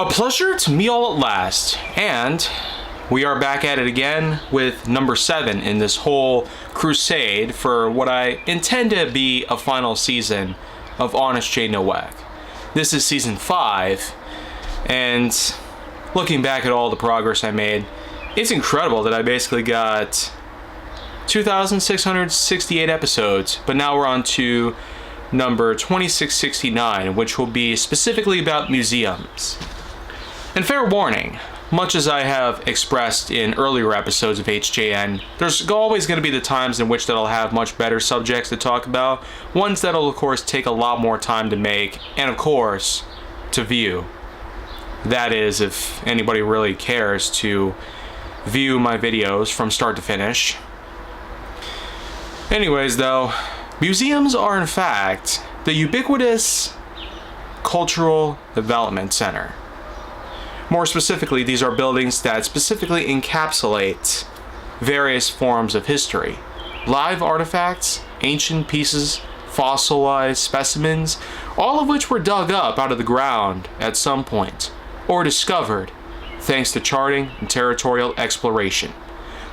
A pleasure to meet all at last, and we are back at it again with number 7 in this whole crusade for what I intend to be a final season of Honest J Nowak. This is season 5, and looking back at all the progress I made, it's incredible that I basically got 2,668 episodes, but now we're on to number 2669, which will be specifically about museums. And fair warning, much as I have expressed in earlier episodes of HJN, there's always going to be the times in which that I'll have much better subjects to talk about, ones that'll of course take a lot more time to make, and of course, to view. That is, if anybody really cares to view my videos from start to finish. Anyways though, museums are in fact the ubiquitous cultural development center. More specifically, these are buildings that specifically encapsulate various forms of history. Live artifacts, ancient pieces, fossilized specimens, all of which were dug up out of the ground at some point, or discovered thanks to charting and territorial exploration.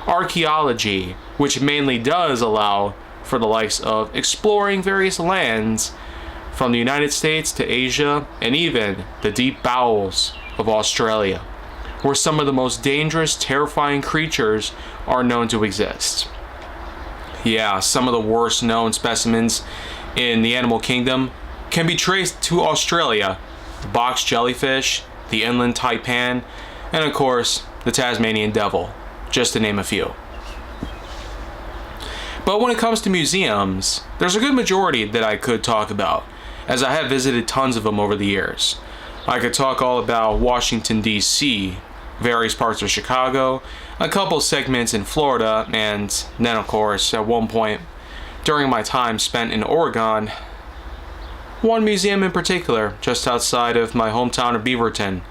Archaeology, which mainly does allow for the likes of exploring various lands from the United States to Asia and even the deep bowels of Australia, where some of the most dangerous, terrifying creatures are known to exist. Yeah, some of the worst known specimens in the animal kingdom can be traced to Australia: the box jellyfish, the inland taipan, and of course, the Tasmanian devil, just to name a few. But when it comes to museums, there's a good majority that I could talk about, as I have visited tons of them over the years. I could talk all about Washington, D.C., various parts of Chicago, a couple segments in Florida, and then of course, at one point, during my time spent in Oregon, one museum in particular, just outside of my hometown of Beaverton.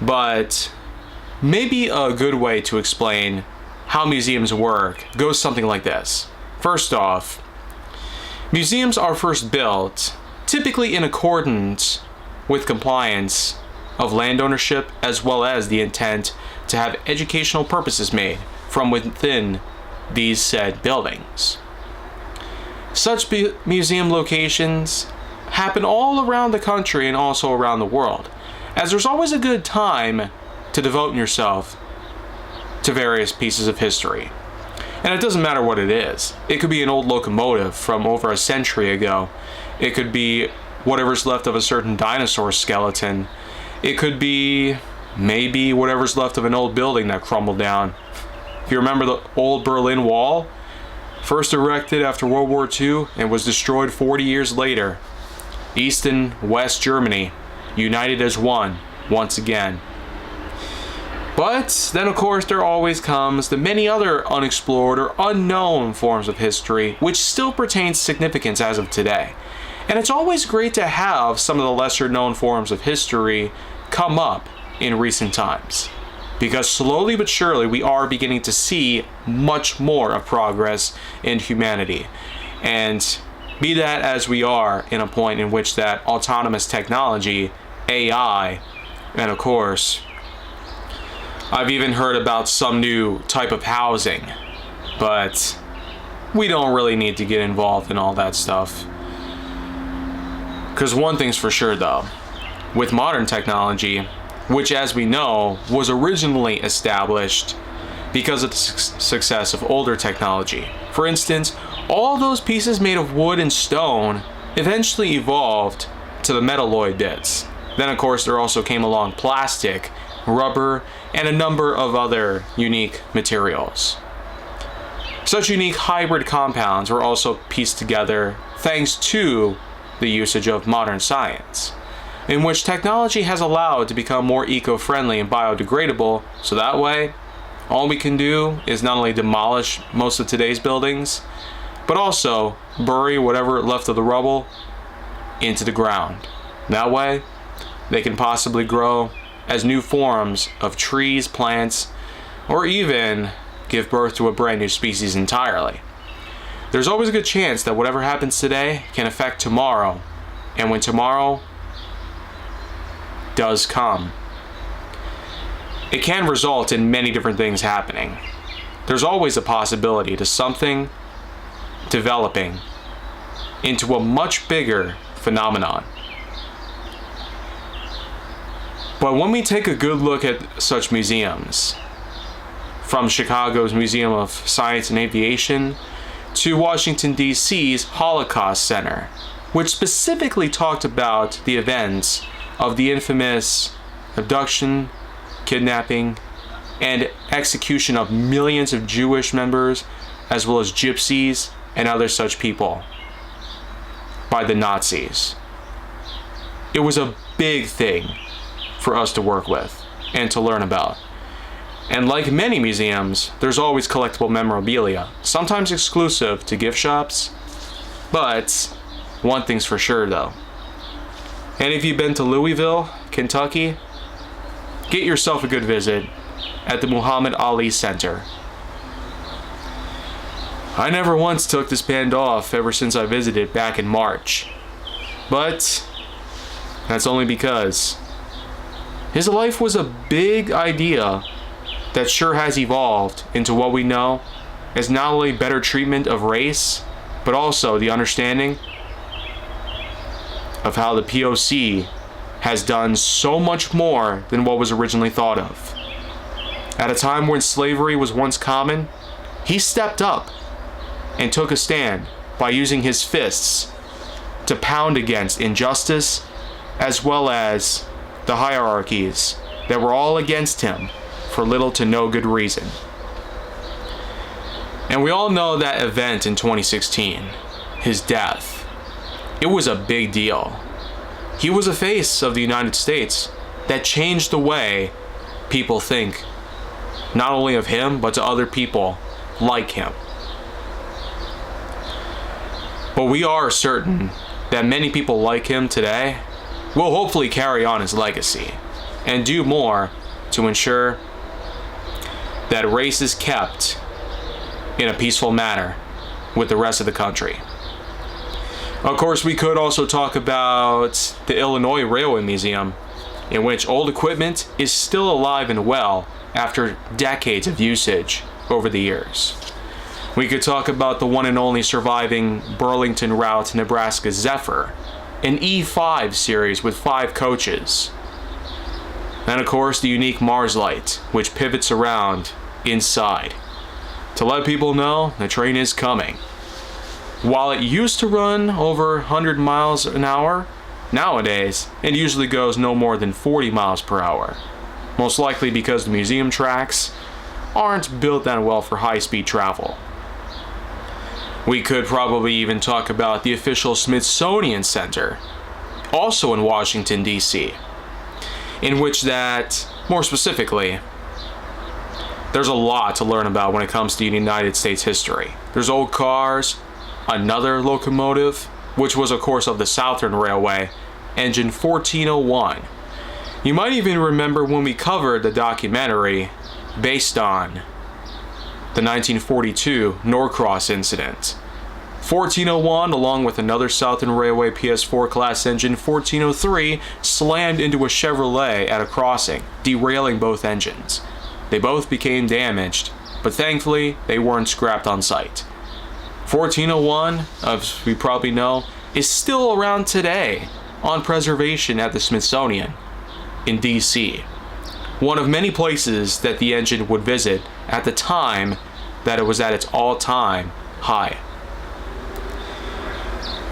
But maybe a good way to explain how museums work goes something like this. First off, museums are first built typically in accordance with compliance of land ownership, as well as the intent to have educational purposes made from within these said buildings. Such museum locations happen all around the country and also around the world, as there's always a good time to devote yourself to various pieces of history. And it doesn't matter what it is. It could be an old locomotive from over a century ago. It could be whatever's left of a certain dinosaur skeleton. It could be maybe whatever's left of an old building that crumbled down. If you remember the old Berlin Wall, first erected after World War II and was destroyed 40 years later. East and West Germany, united as one, once again. But then of course there always comes the many other unexplored or unknown forms of history which still pertain significance as of today. And it's always great to have some of the lesser known forms of history come up in recent times, because slowly but surely we are beginning to see much more of progress in humanity. And be that as we are in a point in which that autonomous technology, AI, and of course, I've even heard about some new type of housing, but we don't really need to get involved in all that stuff. Because one thing's for sure though, with modern technology, which as we know was originally established because of the success of older technology. For instance, all those pieces made of wood and stone eventually evolved to the metalloid bits. Then of course there also came along plastic, rubber, and a number of other unique materials. Such unique hybrid compounds were also pieced together thanks to the usage of modern science, in which technology has allowed to become more eco-friendly and biodegradable, so that way all we can do is not only demolish most of today's buildings, but also bury whatever left of the rubble into the ground. That way they can possibly grow as new forms of trees, plants, or even give birth to a brand new species entirely. There's always a good chance that whatever happens today can affect tomorrow, and when tomorrow does come, it can result in many different things happening. There's always a possibility to something developing into a much bigger phenomenon. But when we take a good look at such museums, from Chicago's Museum of Science and Aviation to Washington, D.C.'s Holocaust Center, which specifically talked about the events of the infamous abduction, kidnapping, and execution of millions of Jewish members, as well as gypsies and other such people by the Nazis. It was a big thing for us to work with and to learn about. And like many museums, there's always collectible memorabilia, sometimes exclusive to gift shops. But one thing's for sure though. Any of you been to Louisville, Kentucky? Get yourself a good visit at the Muhammad Ali Center. I never once took this band off ever since I visited back in March. But that's only because his life was a big idea that sure has evolved into what we know as not only better treatment of race, but also the understanding of how the POC has done so much more than what was originally thought of. At a time when slavery was once common, he stepped up and took a stand by using his fists to pound against injustice as well as the hierarchies that were all against him for little to no good reason. And we all know that event in 2016, his death. It was a big deal. He was a face of the United States that changed the way people think, not only of him, but to other people like him. But we are certain that many people like him today will hopefully carry on his legacy and do more to ensure that race is kept in a peaceful manner with the rest of the country. Of course, we could also talk about the Illinois Railway Museum, in which old equipment is still alive and well after decades of usage over the years. We could talk about the one and only surviving Burlington route Nebraska Zephyr, an E5 series with 5 coaches. And of course, the unique Mars Light, which pivots around inside to let people know the train is coming. While it used to run over 100 miles an hour, nowadays it usually goes no more than 40 miles per hour. Most likely because the museum tracks aren't built that well for high-speed travel. We could probably even talk about the official Smithsonian Center, also in Washington, D.C., in which that, more specifically, there's a lot to learn about when it comes to United States history. There's old cars, another locomotive, which was of course of the Southern Railway, engine 1401. You might even remember when we covered the documentary based on the 1942 Norcross incident. 1401, along with another Southern Railway PS4 class engine 1403, slammed into a Chevrolet at a crossing, derailing both engines. They both became damaged, but thankfully they weren't scrapped on site. 1401, as we probably know, is still around today on preservation at the Smithsonian in DC. One of many places that the engine would visit at the time that it was at its all-time high.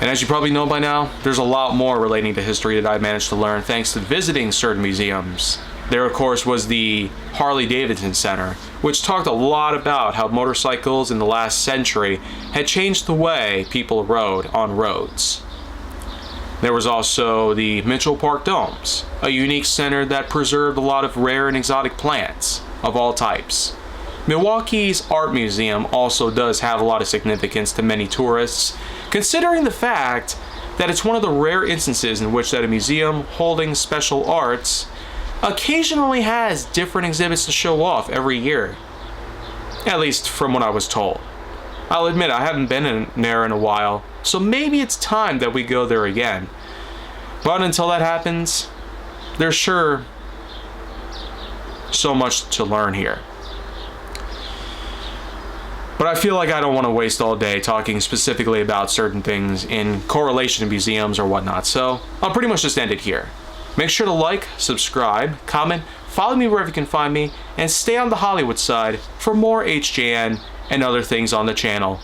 And as you probably know by now, there's a lot more relating to history that I managed to learn thanks to visiting certain museums. There, of course, was the Harley-Davidson Center, which talked a lot about how motorcycles in the last century had changed the way people rode on roads. There was also the Mitchell Park Domes, a unique center that preserved a lot of rare and exotic plants of all types. Milwaukee's Art Museum also does have a lot of significance to many tourists, considering the fact that it's one of the rare instances in which that a museum holding special arts occasionally has different exhibits to show off every year. At least from what I was told. I'll admit I haven't been in there in a while, so maybe it's time that we go there again. But until that happens, there's sure so much to learn here. But I feel like I don't want to waste all day talking specifically about certain things in correlation to museums or whatnot, so I'll pretty much just end it here. Make sure to like, subscribe, comment, follow me wherever you can find me, and stay on the Hollywood side for more HJN and other things on the channel